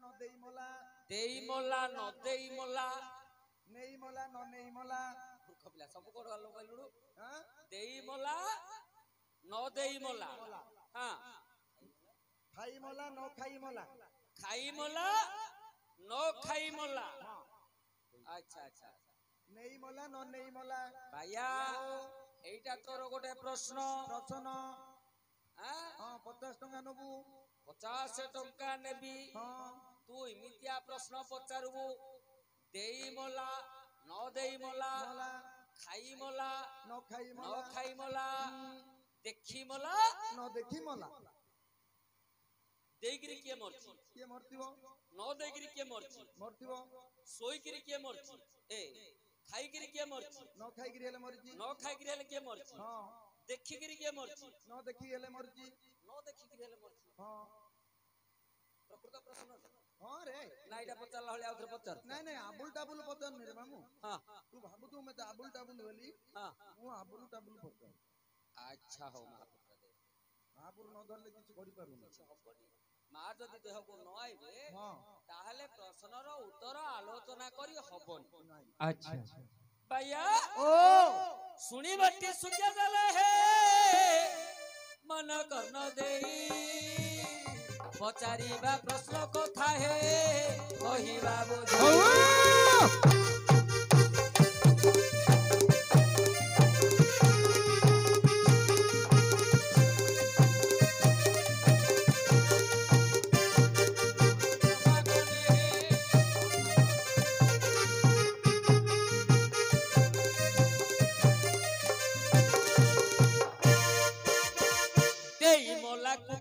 न देई मोला देई मोला न देई मोला नेई मोला न नेई मोला मूर्ख पिला सब कोड गलो कहलुडू हां देई मोला न देई मोला हां खाई मोला न खाई मोला खाई मोला न खाई मोला अच्छा अच्छा नेई मोला न नेई मोला भाइया एटा तोर गोटे प्रश्न प्रश्न हां हां 50 टका नबु 50 टका नेबी हां तू इमितिया प्रश्न पचारबू देई मोला न देई मोला मोला खाई मोला न खाई न मोला खाई मोला देखी मोला न देखी मोला देईगिरी के मरची के मरतिबो न देईगिरी के मरची मरतिबो सोईगिरी के मरची ए खाईगिरी के मरची न खाईगिरी हेले मरची न खाईगिरी हेले के मरची हां देखिगिरी के मरची न देखी हेले मरची न देखिगिरी हेले मरची हां प्रकृत प्रश्न हां रे ना एटा पचारला हले आउथर पचार नहीं नहीं आबुल टाबुल पचार नहीं रे मामू हां तू भाबु तू मते आबुल टाबुल बोली हां मु आबुल टाबुल पचार अच्छा हो महापुत्र दे महापुर न धरले किछ करि पारुनी মা যদি দেহକୁ ନ ଆଇବେ हां ତାହେଲେ ପ୍ରଶ୍ନର ଉତ୍ତର ଆଲୋଚନା କରି ହବନି अच्छा भैया ओ ଶୁଣି ବାଟି ସୁଖ ଦେଲେ ହେ ମନ କର୍ଣ୍ଣ ଦେଇ ପଚାରିବା ପ୍ରଶ୍ନ କଥା ହେ କହିବା ବୁଝ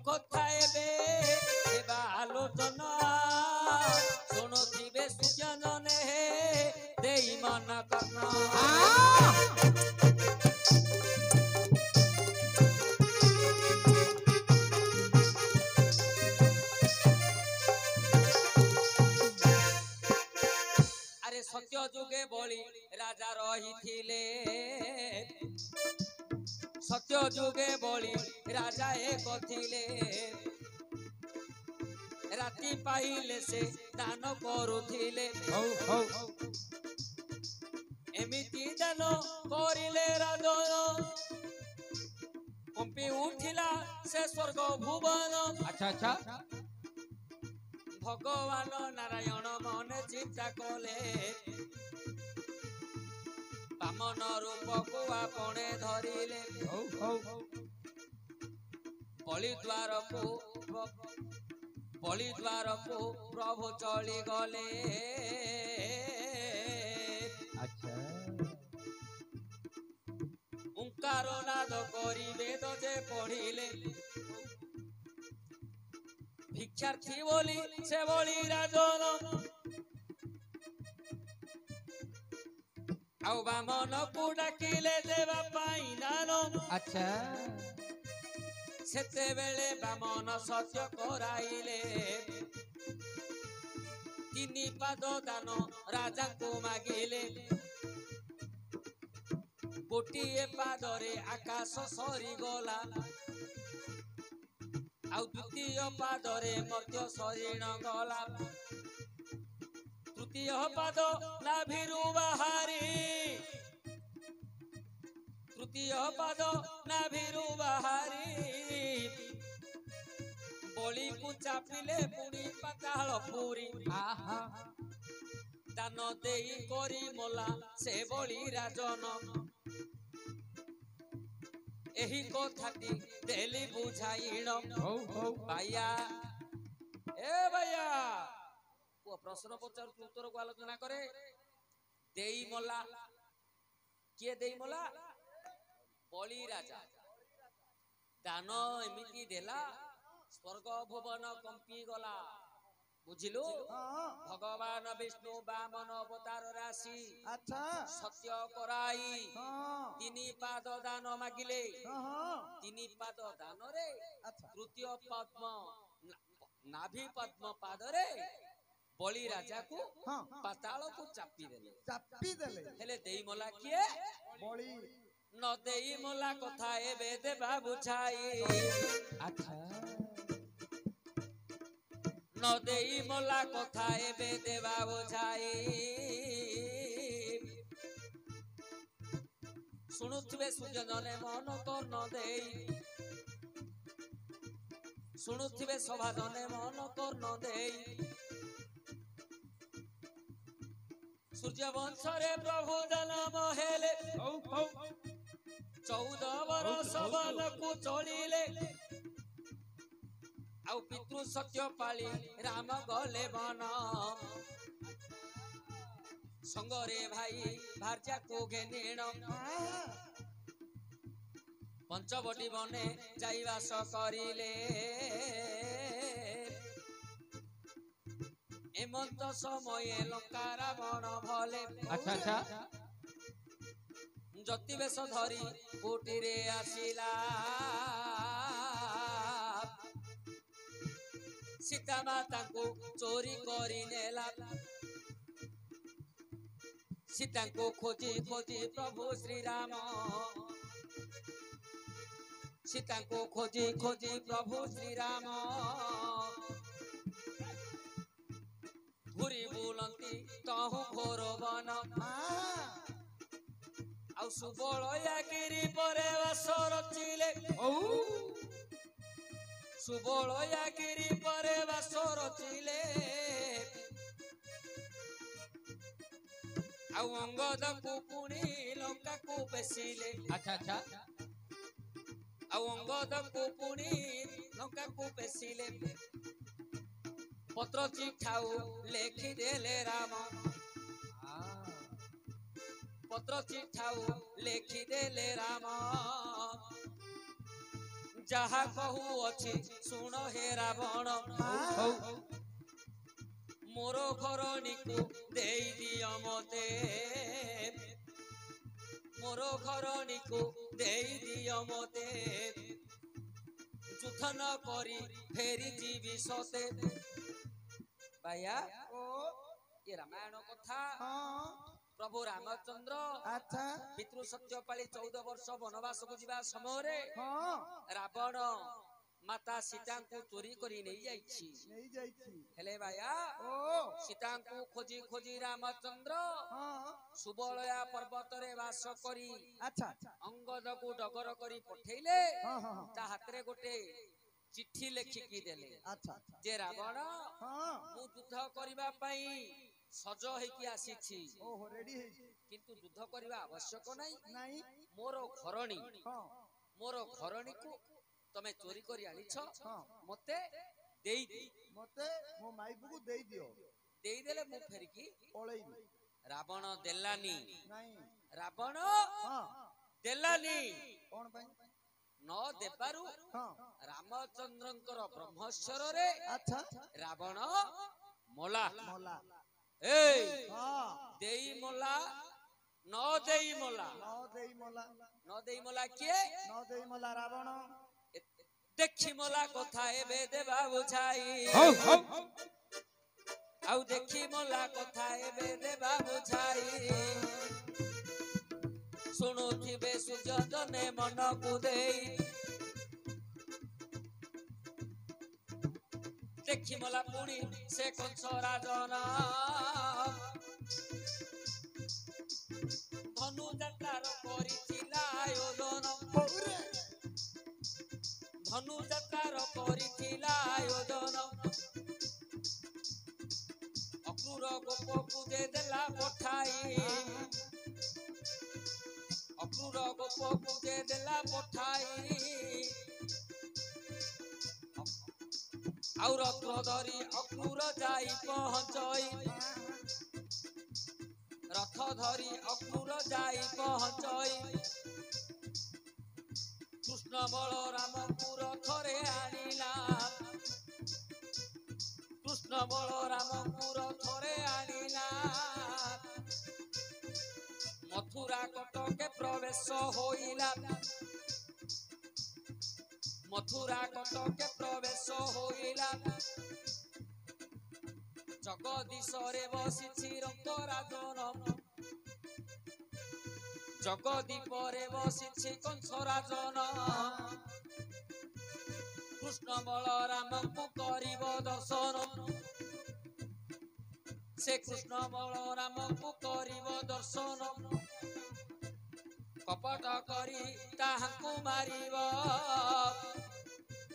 কথা এবে হেবা আলোচনা শুনুথিবে সুজ্ঞাননে দেই মন কর্ণ আরে সত্য যুগে বলি রাজা রহিথিলে সত্য যুগে বলি রাজা এক থিলে রাতি পাইলে সে দান করুথিলে এমিতি দান করিলে রাজন কম্পি উঠিলা সে স্বর্গ ভুবন अच्छा अच्छा ভগবান নারায়ণ মনে চিন্তা কলে বামন রূপকু আপনে ধরিলে বলি দ্বারকু প্রভু চলি গলে अच्छा ওঙ্কার নাদ করি বেদ যে পড়িলে ভিক্ষার্থী বলি সে বলি রাজন ଆଉ ବାମନକୁ ଡାକିଲେ ଦେବା ପାଇଁ ଦାନ अच्छा ସେତେବେଳେ ବାମନ ସତ୍ୟ କରାଇଲେ ତିନି ପାଦ ଦାନ ରାଜାଙ୍କୁ ମାଗିଲେ ଗୋଟିଏ ପାଦରେ ଆକାଶ ସରିଗଲା ଆଉ ଦ୍ୱିତୀୟ ପାଦରେ ମଧ୍ୟ ସରିଣ ଗଲା ତୃତୀୟ ପାଦ ନାଭିରୁ ବାହାରି ତୃତୀୟ ପାଦ ନାଭିରୁ ବାହାରି ବଳିକୁ ଚାପିଲେ ପୁଣି ପାତାଳ ପୁରୀ आहा ଦାନ ଦେଇ କରି ମଲା ସେ ବଳି ରାଜନ ଏହି କଥାଟି ଦେଲି ବୁଝାଇଣ ଭାଇଆ ଏ ଭାଇଆ ପୁଅ ପ୍ରଶ୍ନ ପଚାରୁଛୁ ଉତ୍ତରକୁ ଆଲୋଚନା କରେ ଦେଇ ମଲା କିଏ ଦେଇ ମଲା ବଳି ରାଜା ଦାନ ଏମିତି ଦେଲା ସ୍ୱର୍ଗ ଭୁବନ କମ୍ପି ଗଲା ବୁଝିଲୁ ଭଗବାନ ବିଷ୍ଣୁ ବାମନ ଅବତାର ରାଶି अच्छा ସତ୍ୟ କରାଇ हां ତିନି ପାଦ ଦାନ ମାଗିଲେ हां ତିନି ପାଦ ଦାନରେ अच्छा ତୃତୀୟ ପଦ୍ମ ନାଭି ପଦ୍ମ ପାଦରେ ବଳି ରାଜାକୁ हां ପାତାଳକୁ ଚାପି ଦେଲେ चापी देले ହେଲେ ଦେଇ ମଲା କିଏ बड़ी ନ ଦେଇ ମଲା କଥା ଏବେ ଦେବା ବୁଝାଇ अच्छा ନ ଦେଇ ମଲା କଥା ଏବେ ଦେବା ବୁଝାଇ। ଶୁଣୁଥିବେ ସୁଜନରେ ମନ କର୍ଣ୍ଣ ଦେଇ, ଶୁଣୁଥିବେ ସଭାଜନେ ମନ କର୍ଣ୍ଣ ଦେଇ। ସୂର୍ଯ୍ୟ ବଂଶରେ ପ୍ରଭୁ ଜନ୍ମ ହେଲେ, 14 ବର୍ଷ ବନକୁ ଚଳିଲେ। ଆଉ ପିତୃ ସତ୍ୟ ପାଳି ରାମ ଗଲେ ବନ। ସଙ୍ଗରେ ଭାଇ ଭାର୍ଯ୍ୟାକୁ ଘେନିଣ, ପଞ୍ଚବଟୀ ବନେ ଯାଇ ବାସ କରିଲେ। ଏମନ୍ତ ସମये ଲଙ୍କା ରାବଣ ଭଲେ, अच्छा अच्छा ଜ୍ୟୋତି ବେଶ ଧରି କୋଟିରେ ଆସିଲା। ସୀତା ମାତାଙ୍କୁ ଚୋରି କରି ନେଲା। ସୀତାଙ୍କୁ ଖୋଜି ଖୋଜି ପ୍ରଭୁ ଶ୍ରୀରାମ, ସୀତାଙ୍କୁ ଖୋଜି ଖୋଜି ପ୍ରଭୁ ଶ୍ରୀରାମ। ଘୁରି ବୁଲନ୍ତି ତହୁଁ ଘୋର ବନ, ଆଉ ସୁବଳୟା ଗିରି ପରେ ବାସ ରଚିଲେ। ସୁବଳୟା ଗିରି ପରେ ବାସ ରଚିଲେ। ଆଉ ଅଙ୍ଗଦକୁ ପୁଣି ଲଙ୍କାକୁ ପେଶିଲେ। अच्छा अच्छा ଆଉ ଅଙ୍ଗଦକୁ ପୁଣି ଲଙ୍କାକୁ ପେଶିଲେ। ପତ୍ର ଚିଠାଉ ଲେଖିଦେଲେ ରାମ, ପତ୍ର ଚିଠାଉ ଲେଖିଦେଲେ ରାମ। ଯାହା କହୁଅଛି ଶୁଣ ହେ ରାବଣ, ମୋର ଘରଣୀକୁ ଦେଇଦିଅ ମତେ। ମୋର ଘରଣୀକୁ ଦେଇଦିଅ ମତେ। ଯୁଦ୍ଧ ନ କରି ଫେରି ଯିବି ସତେ। ଭାଇଆ ଓ ଏ ରାମାୟଣ କଥା। ହଁ ପ୍ରଭୁ ରାମଚନ୍ଦ୍ର ଆଚ୍ଛା ପିତୃ ସତ୍ୟ ପାଳି 14 ବର୍ଷ ବନବାସକୁ ଯିବା ସମୟରେ ହଁ ରାବଣ ମାତା ସୀତାଙ୍କୁ ଚୋରି କରି ନେଇଯାଇଛି। ନେଇଯାଇଛି। ହେଲେ ଭାଇଆ ଓ ସୀତାଙ୍କୁ ଖୋଜି ଖୋଜି ରାମଚନ୍ଦ୍ର ହଁ ସୁବଳୟା ପର୍ବତରେ ବାସ କରି ଆଚ୍ଛା ଅଙ୍ଗଦକୁ ଡଗର କରି ପଠେଇଲେ। ହଁ ହଁ ହଁ ତା ହାତରେ ଗୋଟେ ଚିଠି ଲେଖିକି ଦେଲେ ଆଚ୍ଛା ଯେ ରାବଣ, ହଁ ମୁଁ ଯୁଦ୍ଧ କରିବା ପାଇଁ ସଜ ହେଇକି ଆସିଛି, ଓହୋ ରେଡି ହେଇଛି କିନ୍ତୁ ଯୁଦ୍ଧ କରିବା ଆବଶ୍ୟକ ନାହିଁ। ନାଇଁ ମୋର ଘରଣୀ, ହଁ ମୋର ଘରଣୀକୁ ତମେ ଚୋରି କରି ଆଣିଛ, ହଁ ମତେ ଦେଇଦି। ମତେ ମୋ ମାଇପୁକୁ ଦେଇଦିଅ। ଦେଇଦେଲେ ମୁଁ ଫେରିକି ପଳେଇବି। ରାବଣ ଦେଲାନି। ନାଇଁ ରାବଣ ହଁ ଦେଲାନି। କଣ ପାଇଁ? ନ ଦେବାରୁ ହଁ ରାମଚନ୍ଦ୍ରଙ୍କର ବ୍ରହ୍ମଶ୍ୱରରେ ଆଚ୍ଛା ରାବଣ ମଲା। ମଲା। ଏଇ ହଁ ଦେଇ ମଲା, ନ ଦେଇ ମଲା। ନ ଦେଇ ମଲା। ନ ଦେଇ ମଲା କିଏ? ନ ଦେଇ ମଲା ରାବଣ। ଦେଖି ମଲା କଥା ଏବେ ଦେବା ବୁଝାଇ। ହଉ ହଉ ଆଉ ଦେଖି ମଲା କଥା ଏବେ ଦେବା ବୁଝାଇ। ଶୁଣୁଥିବେ ସୁଯୋଜନେ ମନକୁ ଦେଇ। ଦେଖି ମଲା ପୁଣି ସେ କଂସ ରାଜନ। ଧନୁଯାତ୍ରାର କରିଥିଲା ଆୟୋଜନ। ଧନୁଯାତ୍ରାର କରିଥିଲା ଆୟୋଜନ। ଅକ୍ରୂର ଗୋପକୁ ଯେ ଦେଲା ପଠାଇ। ଅକ୍ରୂର ଗୋପକୁ ଯେ ଦେଲା ପଠାଇ। ଆଉ ରଥ ଧରି ଅକ୍ରୂର ଯାଇ ପହଞ୍ଚଇ। ରଥ ଧରି ଅକ୍ରୂର ଯାଇ ପହଞ୍ଚଇ। କୃଷ୍ଣ ବଳରାମଙ୍କୁ ରଥରେ ଆଣିଲା। କୃଷ୍ଣ ବଳରାମଙ୍କୁ ରଥରେ ଆଣିଲା। ମଥୁରା କଟକେ ପ୍ରବେଶ ହୋଇଲା। ମଥୁରା କଟକେ ପ୍ରବେଶ ହୋଇଲା। ଜଗଦୀଶରେ ବସିଛି ରଙ୍ଗରାଜନ। ଜଗଦୀପରେ ବସିଛି କଂସ ରାଜନ। କୃଷ୍ଣ ବଳରାମଙ୍କୁ କରିବ ଦର୍ଶନ ସେ କୃଷ୍ଣ ବଳରାମଙ୍କୁ କରିବ ଦର୍ଶନ କପଟ କରି ତାହାଙ୍କୁ ମାରିବ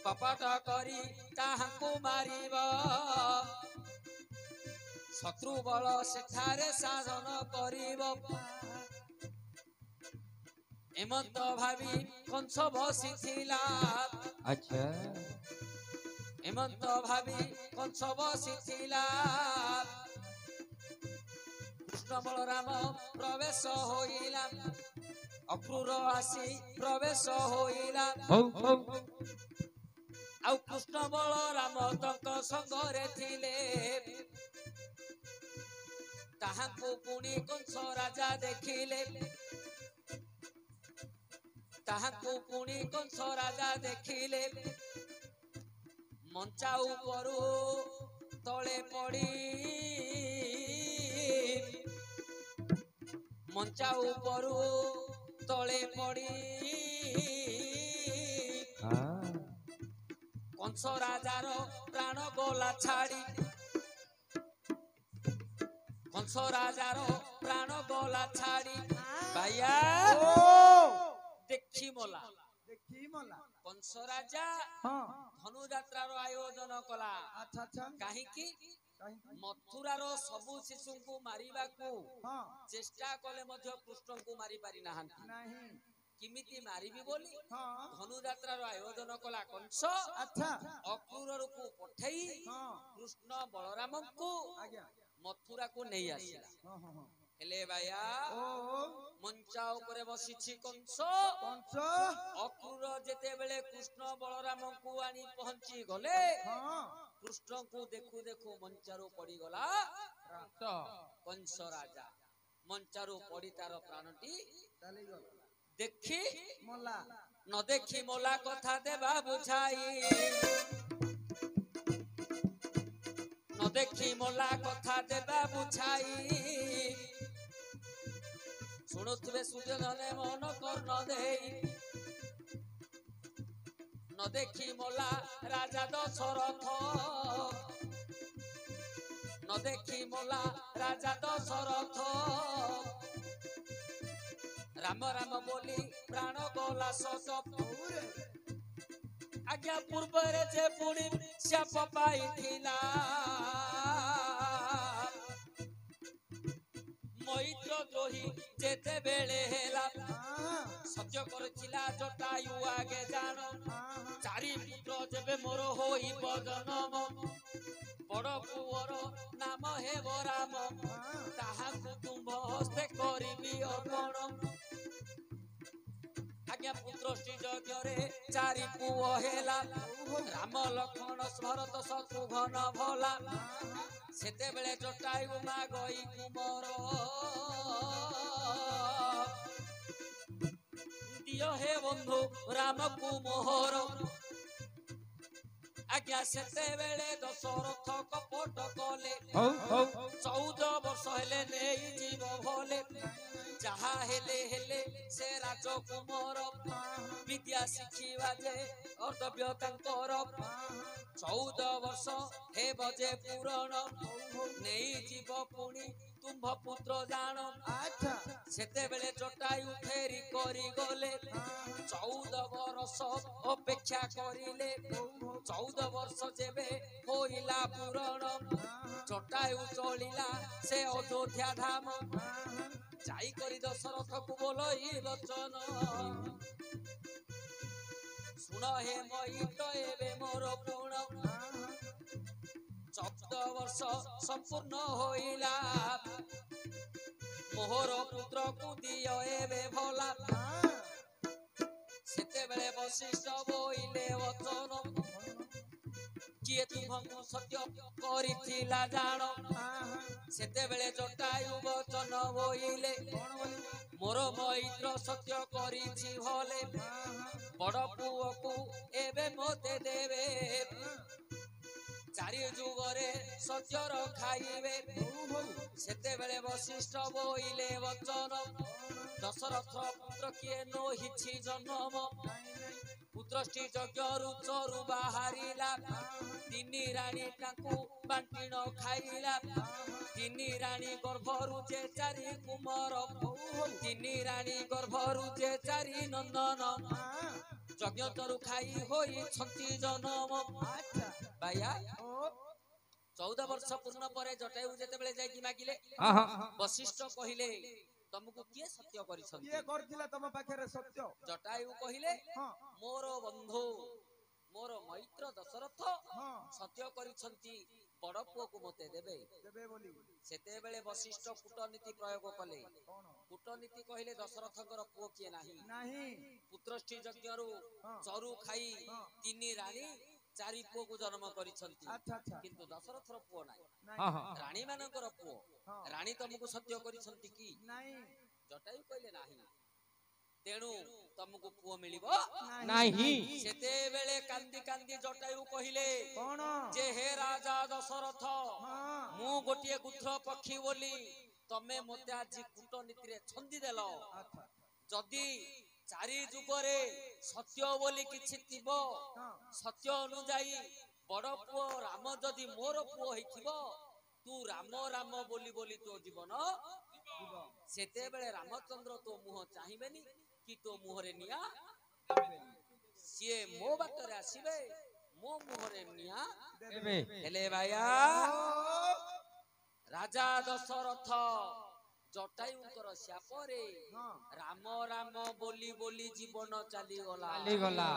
କପଟ କରି ତାହାଙ୍କୁ ମାରିବ ଶତ୍ରୁ ବଳ ସେଠାରେ ସାଧନ କରିବ ଏମନ୍ତ ଭାବି କଂସ ବସିଥିଲା अच्छा ଏମନ୍ତ ଭାବି କଂସ ବସିଥିଲା କୃଷ୍ଣ ବଳରାମ ପ୍ରବେଶ ହୋଇଲା ଅକ୍ରୂର ଆସି ପ୍ରବେଶ ହୋଇଲା हो हो ଆଉ କୃଷ୍ଣ ବଳରାମ ତାଙ୍କ ସଙ୍ଗରେ ଥିଲେ ତାହାଙ୍କୁ ପୁଣି କଂସ ରାଜା ଦେଖିଲେ ତାହାଙ୍କୁ ପୁଣି କଂସ ରାଜା ଦେଖିଲେ ମଞ୍ଚା ଉପରୁ ତଳେ ପଡ଼ି ମଞ୍ଚା ଉପରୁ ତଳେ ପଡ଼ି हाँ କଂସ ରାଜାର ପ୍ରାଣ ଗଲା ଛାଡ଼ି କଂସ ରାଜାର ପ୍ରାଣ ଗଲା ଛାଡ଼ି ବାୟା ଓ ଦେଖି ମଲା ଦେଖି ମଲା କଂସ ରାଜା ହଁ ଧନୁଯାତ୍ରାର ଆୟୋଜନ କଲା ଆଚ୍ଛା ଆଚ୍ଛା କାହିଁକି କାହିଁକି ମଥୁରାର ସବୁ ଶିଶୁଙ୍କୁ ମାରିବାକୁ ହଁ ଚେଷ୍ଟା କଲେ ମଧ୍ୟ କୃଷ୍ଣଙ୍କୁ ମାରି ପାରି ନାହାନ୍ତି ନାହିଁ କେମିତି ମାରିବି ବୋଲି ହଁ ଧନୁଯାତ୍ରାର ଆୟୋଜନ କଲା କଂସ ଆଚ୍ଛା ଅକ୍ରୂରକୁ ପଠେଇ ହଁ କୃଷ୍ଣ ବଳରାମଙ୍କୁ ଆଜ୍ଞା ମଥୁରାକୁ ନେଇ ଆସିଲା ହଁ ହଁ ହଁ ହେଲେ ବାୟା ଓ ମଞ୍ଚା ଉପରେ ବସିଛି କଂସ କଂସ ଅକ୍ରୂର ଯେତେବେଳେ କୃଷ୍ଣ ବଳରାମଙ୍କୁ ଆଣି ପହଞ୍ଚି ଗଲେ ହଁ କୃଷ୍ଣଙ୍କୁ ଦେଖୁ ଦେଖୁ ମଞ୍ଚାରୁ ପଡିଗଲା तो କଂସ ରାଜା ମଞ୍ଚାରୁ ପଡି ତାର ପ୍ରାଣଟି ଚାଲିଗଲା ଦେଖି ମଲା ନ ଦେଖି ମୋଲା କଥା ଦେବା ବୁଝାଇ ନ ଦେଖି ମୋଲା କଥା ଦେବା ବୁଝାଇ ଶୁଣୁଥିବେ ସୁଯୋଧନେ ମନ କର୍ଣ୍ଣ ଦେଇ ନ ଦେଖି ମୋଲା ରାଜା ଦଶରଥ ନ ଦେଖି ମୋଲା ରାଜା ଦଶରଥ ରାମ ରାମ ବୋଲି ପ୍ରାଣ ଗଲା ସତ ଆଜ୍ଞା ପୂର୍ବରେ ଯେ ପୁଣି ଶ୍ୟାପ ପାଇଥିଲା ମୈତ୍ର ଦ୍ରୋହୀ ଯେତେବେଳେ ହେଲା ସତ୍ୟ କରିଥିଲା ଜଟାୟୁ ଆଗେ ଜାଣ ଚାରି ପୁତ୍ର ଯେବେ ମୋର ହୋଇବ ଜନମ ବଡ଼ ପୁଅର ନାମ ହେବ ରାମ ତାହାକୁ ତୁମ୍ଭ ହସ୍ତେ କରିବି ଅର୍ପଣ ଆଜ୍ଞା ପୁତ୍ରଟି ଯଜ୍ଞରେ ଚାରି ପୁଅ ହେଲା ରାମ ଲକ୍ଷ୍ମଣ ଭରତ ଶତ୍ରୁଘ୍ନ ଭଲା ସେତେବେଳେ ଜଟାୟୁ ମାଗଇ କୁମର ଦିଅ ହେ ବନ୍ଧୁ ରାମକୁ ମୋହର ଆଜ୍ଞା ସେତେବେଳେ ଦଶରଥ କପଟ କଲେ हो हो 14 ବର୍ଷ ହେଲେ ନେଇଯିବ ଭଲେ ଯାହା ହେଲେ ହେଲେ ସେ ରାଜକୁମାର ବିଦ୍ୟା ଶିଖିବା ଯେ କର୍ତ୍ତବ୍ୟ ତାଙ୍କର 14 ବର୍ଷ ହେବ ଯେ ପୂରଣ ନେଇଯିବ ପୁଣି ତୁମ୍ଭ ପୁତ୍ର ଜାଣ ଆଚ୍ଛା ସେତେବେଳେ ଜଟାୟୁ ଫେରି କରି ଗଲେ 14 ବର୍ଷ ଅପେକ୍ଷା କରିଲେ 14 ବର୍ଷ ଯେବେ ହୋଇଲା ପୂରଣ ଜଟାୟୁ ଚଳିଲା ସେ ଅଯୋଧ୍ୟା ଧାମ ଯାଇକରି ଦଶରଥକୁ ବୋଲଇ ବଚନ ଶୁଣ ହେ ମଇତ ଏବେ ମୋର ପୁଣ 14 ବର୍ଷ ସମ୍ପୂର୍ଣ୍ଣ ହୋଇଲା ମୋହର ପୁତ୍ରକୁ ଦିଅ ଏବେ ଭଲା ସେତେବେଳେ ବଶିଷ୍ଠ ବୋଇଲେ ବଚନ କିଏ ତୁମକୁ ସତ୍ୟ କରିଥିଲା ଜାଣ ସେତେବେଳେ ଜଟାୟୁ ବଚନ ବୋଇଲେ ମୋର ମୈତ୍ର ସତ୍ୟ କରିଛି ଭଲେ ବଡ଼ ପୁଅକୁ ଏବେ ମୋତେ ଦେବେ ଚାରି ଯୁଗରେ ସତ୍ୟର ଖାଇବେ ସେତେବେଳେ ବଶିଷ୍ଠ ବୋଇଲେ ବଚନ ଦଶରଥ ପୁତ୍ର କିଏ ନୋହିଛି ଜନ୍ମ ପୁତ୍ର ପୁତ୍ରଟି ଯଜ୍ଞରୁ ଚରୁ ବାହାରିଲା ତିନି ରାଣୀ ତାଙ୍କୁ ବାଣ୍ଟିଣ ଖାଇଲା ତିନି ରାଣୀ ଗର୍ଭରୁ ଯେ ଚାରି କୁମର ତିନି ରାଣୀ ଗର୍ଭରୁ ଯେ ଚାରି ନନ୍ଦନ ଯଜ୍ଞ ତରୁ ଖାଇ ହୋଇଛନ୍ତି ଜନମ আচ্ছা ବାୟା ও 14 ବର୍ଷ ପୂର୍ଣ୍ଣ ପରେ ଜଟାୟୁ ଯେତେବେଳେ ଯାଇକି ମାଗିଲେ ହଁ ହଁ ବଶିଷ୍ଠ କହିଲେ ତମକୁ କିଏ ସତ୍ୟ କରିଛନ୍ତି କିଏ କରିଥିଲା ତମ ପାଖରେ ସତ୍ୟ ଜଟାୟୁ କହିଲେ ହଁ ମୋର ବନ୍ଧୁ ମୋର ମୈତ୍ର ଦଶରଥ ହଁ ସତ୍ୟ କରିଛନ୍ତି ବଡ଼ ପୁଅକୁ ମତେ ଦେବେ ଦେବେ ବୋଲି ସେତେବେଳେ ବଶିଷ୍ଠ କୂଟନୀତି ପ୍ରୟୋଗ କଲେ କଣ କୂଟନୀତି କହିଲେ ଦଶରଥଙ୍କର ପୁଅ କିଏ ନାହିଁ ନାହିଁ ପୁତ୍ରଷ୍ଟି ଯଜ୍ଞରୁ ହଁ ଚରୁ ଖାଇ ହଁ ତିନି ରାଣୀ ଚାରି ପୁଅକୁ ଜନ୍ମ କରିଛନ୍ତି ଆଚ୍ଛା ଆଚ୍ଛା କିନ୍ତୁ ଦଶରଥର ପୁଅ ନାହିଁ ହଁ ନାହିଁ ହଁ ରାଣୀ ମାନଙ୍କର ପୁଅ ହଁ ରାଣୀ ତମକୁ ସତ୍ୟ କରିଛନ୍ତି କି ନାହିଁ ଜଟାୟୁ କହିଲେ ନାହିଁ ତେଣୁ ତମକୁ ପୁଅ ମିଳିବ ନାହିଁ ସେତେବେଳେ କାନ୍ଦି କାନ୍ଦି ଜଟାୟୁ କହିଲେ କଣ ଯେ ହେ ରାଜା ଦଶରଥ ହଁ ମୁଁ ଗୋଟିଏ ଗୁଧ୍ର ପକ୍ଷୀ ବୋଲି ତମେ ମତେ ଆଜି କୂଟନୀତିରେ ଛନ୍ଦି ଦେଲ ଆଚ୍ଛା ଯଦି ଚାରି ଯୁଗରେ ସତ୍ୟ ବୋଲି କିଛି ଥିବ ହଁ ସତ୍ୟ ଅନୁଯାୟୀ ବଡ଼ ପୁଅ ରାମ ଯଦି ମୋର ପୁଅ ହେଇଥିବ ତୁ ରାମ ରାମ ବୋଲି ବୋଲି ତୋ ଜୀବନ ଯିବ ସେତେବେଳେ ରାମଚନ୍ଦ୍ର ତୋ ମୁହଁ ଚାହିଁବେନି କି ତୋ ମୁହଁରେ ନିଆଁ ସିଏ ମୋ ବାଟରେ ଆସିବେ ମୋ ମୁହଁରେ ନିଆଁ ଏବେ ହେଲେ ବାୟା ଓ ରାଜା ଦଶରଥ ଜଟାୟୁଙ୍କର శాపରେ ହଁ ରାମ ରାମ ବୋଲି ବୋଲି ଜୀବନ ଚାଲିଗଲା ଚାଲିଗଲା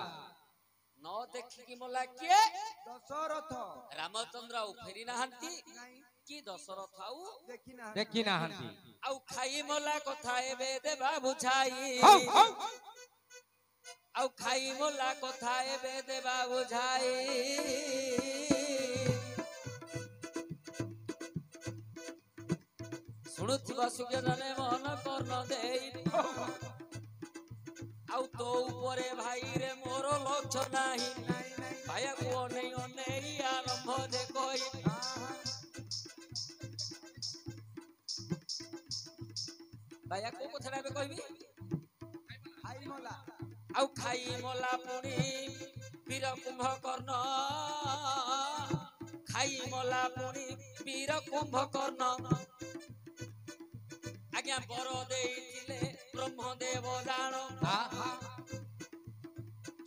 ନ ଦେଖିକି ମଲା କିଏ ଦଶରଥ ରାମଚନ୍ଦ୍ର ଆଉ ଫେରି ନାହାନ୍ତି ନାହିଁ କି ଦଶରଥ ଆଉ ଦେଖି ନା ଦେଖି ନାହାନ୍ତି ଆଉ ଖାଇ ମଲା କଥା ଏବେ ଦେବା ବୁଝାଇ ହଉ ହଉ ଆଉ ଖାଇ ମଲା କଥା ଏବେ ଦେବା ବୁଝାଇ ଶୁଣୁଥିବା ସୁଜ୍ଞାନେ ମନ କର୍ଣ୍ଣ ଦେଇ ଆଉ ତୋ ଉପରେ ଭାଇରେ ମୋର ଲକ୍ଷ୍ୟ ନାହିଁ ନାହିଁ ନାହିଁ ଭାଇକୁ ଅନେଇ ଅନେଇ ଆରମ୍ଭ ଯେ କହି ଆହା ଭାଇଆ କୋଉ କଥାଟା ଏବେ କହିବି ଖାଇ ମଲା ଆଉ ଖାଇ ମଲା ପୁଣି ବୀର କୁମ୍ଭକର୍ଣ୍ଣ ଖାଇ ମଲା ପୁଣି ବୀର କୁମ୍ଭକର୍ଣ୍ଣ ଆଜ୍ଞା ବର ଦେଇଥିଲେ ବ୍ରହ୍ମଦେବ ଜାଣ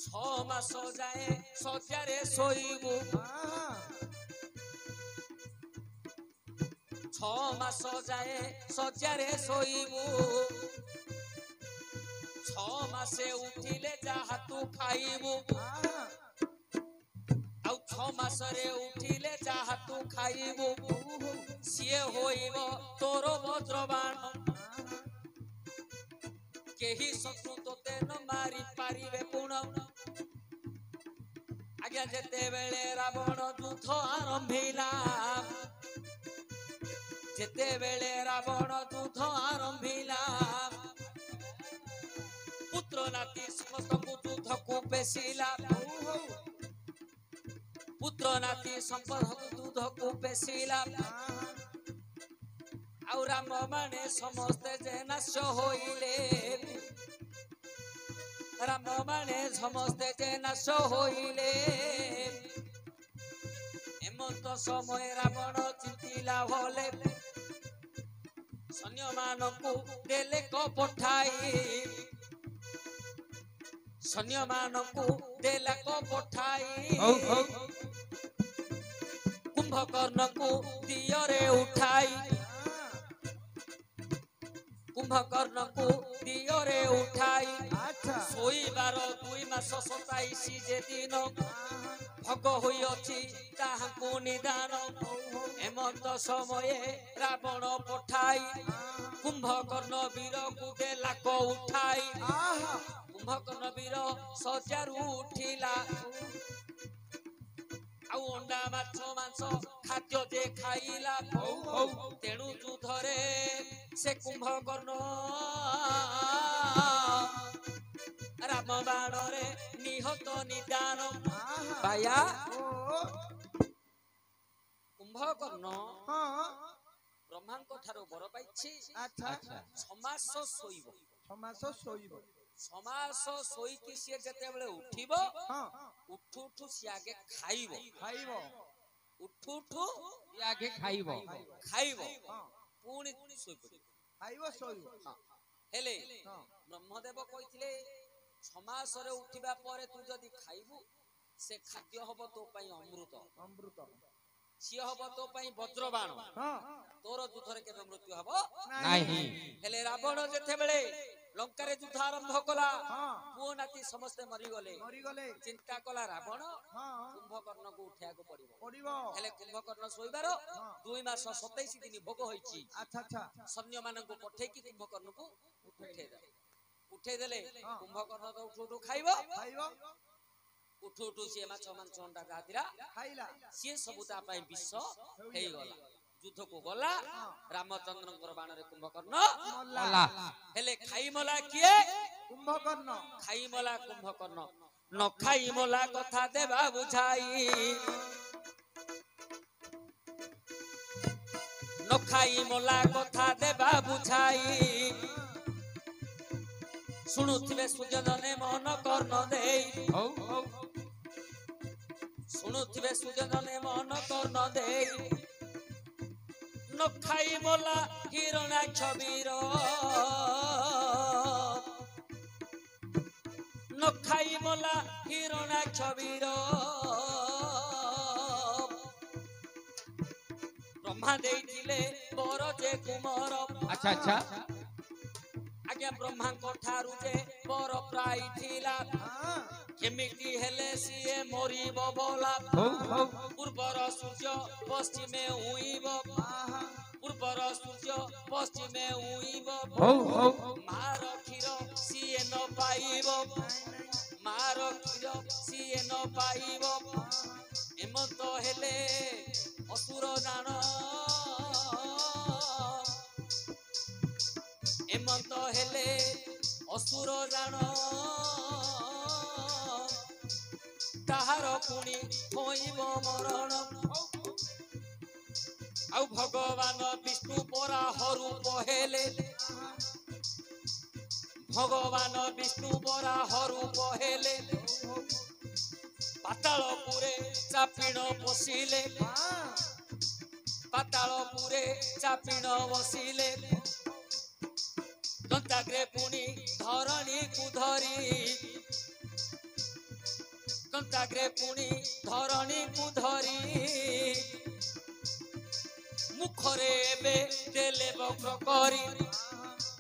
6 ମାସ ଯାଏ ଶଯ୍ୟାରେ ଶୋଇବୁ ଆହା 6 ମାସ ଯାଏ ଶଯ୍ୟାରେ ଶୋଇବୁ 6 ମାସେ ଉଠିଲେ ଯାହା ତୁ ଖାଇବୁ ଆହା ଆଉ 6 ମାସରେ ଉଠିଲେ ଯାହା ତୁ ଖାଇବୁ ଓହୋ ସିଏ ହୋଇବ ତୋର ବଜ୍ରବାଣ ଆହା କେହି ଶତ୍ରୁ ତୋତେ ନ ମାରି ପାରିବେ ପୁଣ ଆଜ୍ଞା ଯେତେବେଳେ ରାବଣ ଯୁଦ୍ଧ ଆରମ୍ଭିଲା ଯେତେବେଳେ ରାବଣ ଯୁଦ୍ଧ ଆରମ୍ଭିଲା ପୁତ୍ର ନାତି ସମସ୍ତଙ୍କୁ ଯୁଦ୍ଧକୁ ପେଶିଲା ଓହୋ ପୁତ୍ର ନାତି ସମ୍ପର୍କକୁ ଯୁଦ୍ଧକୁ ପେଶିଲା ଆହା ଆଉ ରାମ ମାନେ ସମସ୍ତେ ଯେ ନାଶ ହୋଇଲେ ରାମ ମାନେ ସମସ୍ତେ ଯେ ନାଶ ହୋଇଲେ ଏମନ୍ତ ସମୟ ରାବଣ ଚିନ୍ତିଲା ଭଲେ ସୈନ୍ୟମାନଙ୍କୁ ଦେଲେ ପଠାଇ ସୈନ୍ୟମାନଙ୍କୁ ଦେଲା ପଠାଇ ହଉ ହଉ କୁମ୍ଭକର୍ଣ୍ଣକୁ ଦିଅରେ ଉଠାଇ କୁମ୍ଭକର୍ଣ୍ଣକୁ ଦିଅରେ ଉଠାଇ ଆଚ୍ଛା ଶୋଇବାର 2 ମାସ 27 ଯେ ଦିନ ଆହା ଭୋଗ ହୋଇଅଛି ତାହାକୁ ନିଦାନ ଏମନ୍ତ ସମୟରେ ରାବଣ ପଠାଇ କୁମ୍ଭକର୍ଣ୍ଣ ବୀରକୁ ଦେଲାକ ଉଠାଇ ଆହା କୁମ୍ଭକର୍ଣ୍ଣ ବୀର ଶଯ୍ୟାରୁ ଉଠିଲା ଆଉ ଅଣ୍ଡା ମାଛ ମାଂସ ଖାଦ୍ୟ ଯେ ଖାଇଲା ହଉ ହଉ ତେଣୁ ଯୁଦ୍ଧରେ ସେ କୁମ୍ଭକର୍ଣ୍ଣ ରାମ ବାଣରେ ନିହତ ନିଦାନ ଆହା ବାୟା ଓ କୁମ୍ଭକର୍ଣ୍ଣ ହଁ ବ୍ରହ୍ମାଙ୍କ ଠାରୁ ବର ପାଇଛି ଆଚ୍ଛା ଆଚ୍ଛା 6 ମାସ ଶୋଇବ 6 ମାସ ଶୋଇବ ସମାସ ଶୋଇକି ସିଏ ଯେତେବେଳେ ଉଠିବ ହଁ ଉଠୁ ଉଠୁ ସିଏ ଆଗେ ଖାଇବ ଖାଇବ ଉଠୁ ଉଠୁ ଇଏ ଆଗେ ଖାଇବ ଖାଇବ ହଁ ପୁଣି ଶୋଇପଡ଼ିବ ଖାଇବ ଶୋଇବ ହେଲେ ହଁ ବ୍ରହ୍ମଦେବ କହିଥିଲେ ସମାସରେ ଉଠିବା ପରେ ତୁ ଯଦି ଖାଇବୁ ସେ ଖାଦ୍ୟ ହବ ତୋ ପାଇଁ ଅମୃତ ଅମୃତ ସିଏ ହବ ତୋ ପାଇଁ ବଜ୍ରବାଣ ହଁ ତୋର ଯୁଦ୍ଧରେ କେବେ ମୃତ୍ୟୁ ହବ ନାହିଁ ହେଲେ ରାବଣ ଯେତେବେଳେ ଲଙ୍କାରେ ଯୁଦ୍ଧ ଆରମ୍ଭ କଲା ହଁ ପୁଅ ନାତି ସମସ୍ତେ ମରିଗଲେ ମରିଗଲେ ଚିନ୍ତା କଲା ରାବଣ ହଁ କୁମ୍ଭକର୍ଣ୍ଣକୁ ଉଠେଇବାକୁ ପଡିବ ପଡିବ ହେଲେ କୁମ୍ଭକର୍ଣ୍ଣ ଶୋଇବାର 2 ମାସ 27 ଦିନ ଭୋଗ ହୋଇଛି ଆଚ୍ଛା ଆଚ୍ଛା ସୈନ୍ୟମାନଙ୍କୁ ପଠେଇକି କୁମ୍ଭକର୍ଣ୍ଣକୁ ଉଠେଇଦେଲେ ହଁ। କୁମ୍ଭକର୍ଣ୍ଣ ତ ଉଠୁ ଉଠୁ ଖାଇବ ଖାଇବ ଉଠୁ ଉଠୁ ସିଏ ମାଛ ମାଂସ ଅଣ୍ଡା ଯାହା ଥିଲା ଖାଇଲା ସିଏ ସବୁ ତା ପାଇଁ ବିଷ ହେଇଗଲା ଯୁଦ୍ଧକୁ ଗଲା ରାମଚନ୍ଦ୍ରଙ୍କର ବାଣରେ କୁମ୍ଭକର୍ଣ୍ଣ ମଲା ମଲା ହେଲେ ଖାଇମଲା କିଏ କୁମ୍ଭକର୍ଣ୍ଣ ଖାଇମଲା କୁମ୍ଭକର୍ଣ୍ଣ ନ ଖାଇମଲା କଥା ଦେବା ବୁଝାଇ ନ ଖାଇମଲା କଥା ଦେବା ବୁଝାଇ ଶୁଣୁଥିବେ ସୁଯୋଧନେ ମନ କର୍ଣ୍ଣ ଦେଇ ହଉ ହଉ ଶୁଣୁଥିବେ ସୁଯୋଧନେ ମନ କର୍ଣ୍ଣ ଦେଇ ନ ଖାଇମଲା ହିରଣାକ୍ଷ ବୀର ନ ଖାଇମଲା ହିରଣାକ୍ଷ ବୀର ବ୍ରହ୍ମା ଦେଇଥିଲେ ବର ଯେ କୁମର ଆଚ୍ଛା ଆଚ୍ଛା ଆଜ୍ଞା ବ୍ରହ୍ମାଙ୍କ ଠାରୁ ଯେ ବର ପ୍ରାୟ ଥିଲା ହଁ କେମିତି ହେଲେ ସିଏ ମରିବ ବୋଲା ହଉ ହଉ ପୂର୍ବର ସୂର୍ଯ୍ୟ ପଶ୍ଚିମେ ଉଇଁବ ଆହା ପୂର୍ବର ସୂର୍ଯ୍ୟ ପଶ୍ଚିମେ ଉଇଁବ ହଉ ହଉ ମାର କ୍ଷୀର ସିଏ ନ ପାଇବ ନାଇଁ ନାଇଁ ମାର କ୍ଷୀର ସିଏ ନ ପାଇବ ଏମନ୍ତ ହେଲେ ଅସୁର ଜାଣ ଏମନ୍ତ ହେଲେ ଅସୁର ଜାଣ ତାହାର ପୁଣି ହୋଇବ ମରଣ ଆଉ ଭଗବାନ ବିଷ୍ଣୁ ପରା ହରୂପ ହେଲେ ଭଗବାନ ବିଷ୍ଣୁ ପରା ହରୂପ ହେଲେ ପାତାଳପୁରେ ଚାପିଣ ବସିଲେ ପାତାଳପୁରେ ଚାପିଣ ବସିଲେ ଦନ୍ତାଗ୍ରେ ପୁଣି ଧରଣୀକୁ ଧରି ଦନ୍ତାଗ୍ରେ ପୁଣି ଧରଣୀକୁ ଧରି ମୁଖରେ ଏବେ ଦେଲେ ବକ୍ର କରି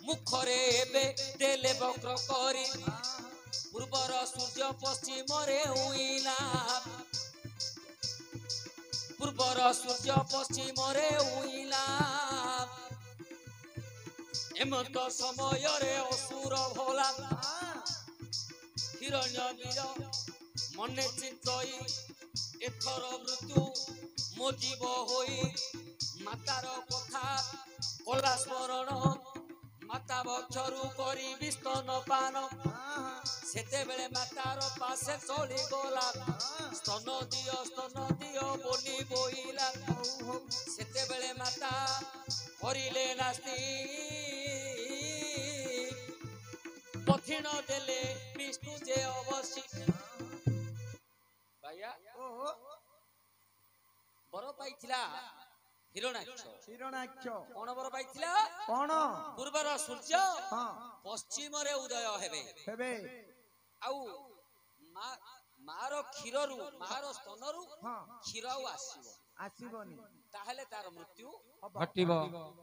ମୁଖରେ ଏବେ ଦେଲେ ବକ୍ର କରି ପୂର୍ବର ସୂର୍ଯ୍ୟ ପଶ୍ଚିମରେ ଉଇଁଲା ପୂର୍ବର ସୂର୍ଯ୍ୟ ପଶ୍ଚିମରେ ଉଇଁଲା ଏମନ୍ତ ସମୟରେ ଅସୁର ଭୋଲା ହିରଣ୍ୟ ବୀର ମନେ ଚିନ୍ତଇ ଏଥର ମୃତ୍ୟୁ ମୋ ଜୀବ ହୋଇ ମାତାର କଥା କଲା ସ୍ମରଣ ମାତା ବକ୍ଷରୁ କରି ସ୍ତନ ପାନ ସେତେବେଳେ ମାତାର ପାଶେ ଚଳିଗଲା ସ୍ତନ ଦିଅ ବୋଲି ବୋଇଲା ସେତେବେଳେ ମାତା କରିଲେ ନାସ୍ତି ଦକ୍ଷିଣ ଦେଲେ ବିଷ୍ଣୁ ଯେ ଅବଶ୍ୟ ଭାଇଆ ଓହୋ ବର ପାଇଥିଲା ହିରଣାକ୍ଷ ହିରଣାକ୍ଷ କଣ ବର ପାଇଥିଲା କଣ ପୂର୍ବର ସୂର୍ଯ୍ୟ ହଁ ପଶ୍ଚିମରେ ଉଦୟ ହେବେ ହେବେ ଆଉ ମାର କ୍ଷୀରରୁ ମାର ସ୍ତନରୁ ହଁ କ୍ଷୀର ଆଉ ଆସିବ ଆସିବନି ତାହେଲେ ତାର ମୃତ୍ୟୁ ହବ ଘଟିବ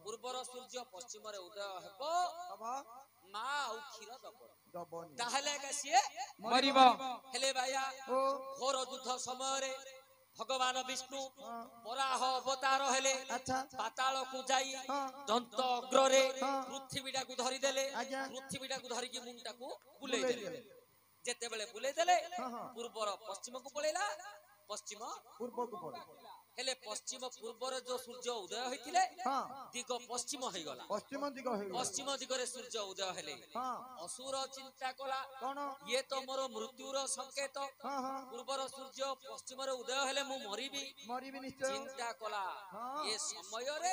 ପୂର୍ବର ସୂର୍ଯ୍ୟ ପଶ୍ଚିମରେ ଉଦୟ ହେବ ହବ ମା ଆଉ କ୍ଷୀର ଦବ ଦବନି ତାହେଲେ ସିଏ ମରିବ ହେଲେ ଭାଇଆ ଓ ଘୋର ଯୁଦ୍ଧ ସମୟରେ ଭଗବାନ ବିଷ୍ଣୁ ହଁ ବରାହ ଅବତାର ହେଲେ ଆଚ୍ଛା ପାତାଳକୁ ଯାଇ ହଁ ଦନ୍ତ ଅଗ୍ରରେ ହଁ ପୃଥିବୀଟାକୁ ଧରିଦେଲେ ଆଜ୍ଞା ପୃଥିବୀଟାକୁ ଧରିକି ମୁଣ୍ଡଟାକୁ ବୁଲେଇ ବୁଲେଇ ଦେଲେ ଦେଲେ ଯେତେବେଳେ ବୁଲେଇ ଦେଲେ ହଁ ହଁ ପୂର୍ବର ପଶ୍ଚିମକୁ ପଳେଇଲା ପଶ୍ଚିମ ପୂର୍ବକୁ ପଡେ ହେଲେ ପଶ୍ଚିମ ପୂର୍ବର ଯୋଉ ସୂର୍ଯ୍ୟ ଉଦୟ ହୋଇଥିଲେ ହଁ ଦିଗ ପଶ୍ଚିମ ହେଇଗଲା ପଶ୍ଚିମ ଦିଗ ହେଇଗଲା ପଶ୍ଚିମ ଦିଗରେ ସୂର୍ଯ୍ୟ ଉଦୟ ହେଲେ ହଁ ଅସୁର ଚିନ୍ତା କଲା କଣ ଇଏ ତ ମୋର ମୃତ୍ୟୁର ସଂକେତ ହଁ ହଁ ପୂର୍ବର ସୂର୍ଯ୍ୟ ପଶ୍ଚିମରେ ଉଦୟ ହେଲେ ମୁଁ ମରିବି ମରିବି ନିଶ୍ଚୟ ଚିନ୍ତା କଲା ହଁ ଏ ସମୟରେ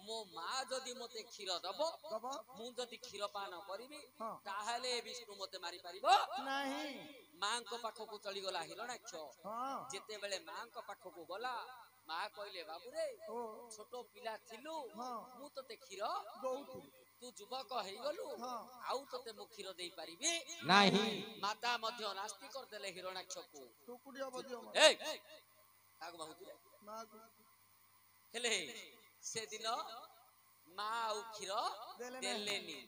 मो माँ जदि मते क्षीर दब दब मु जदि क्षीर पान करिबि हाँ ताहाले विष्णु मते मारी पारिबो नहीं माँ को पाखकु चली गला हिरणाक्ष हाँ जेते बेले माँ को पाखकु गला माँ कहले बाबू रे ओ छोटो पिला थिलु हाँ मु तते क्षीर दौथि तू युवक हेई गलु हाँ आउ तते मु क्षीर देई पारिबि नहीं माता मध्य नास्ति कर देले हिरणाक्ष को टुकुडिया बदियो ए काग बहुत ना हेले से दिन माँ आउ क्षीर देले नहीं। देलेनी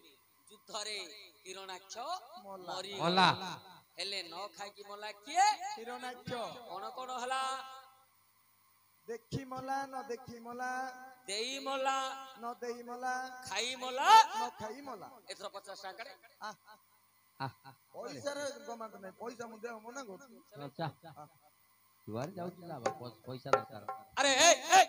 युद्धरे हिरणाक्ष मला। मरी मला हेले न खाई की मला किए हिरणाक्ष कोन कोन हला देखी मला न देखी मला देई मला न देई मला खाई मला न खाई मला एथर 50 टाका रे पैसा रे गमात नहीं पैसा मु देव मना कर अच्छा जुआर जाउची लाभ पैसा दरकार अरे ए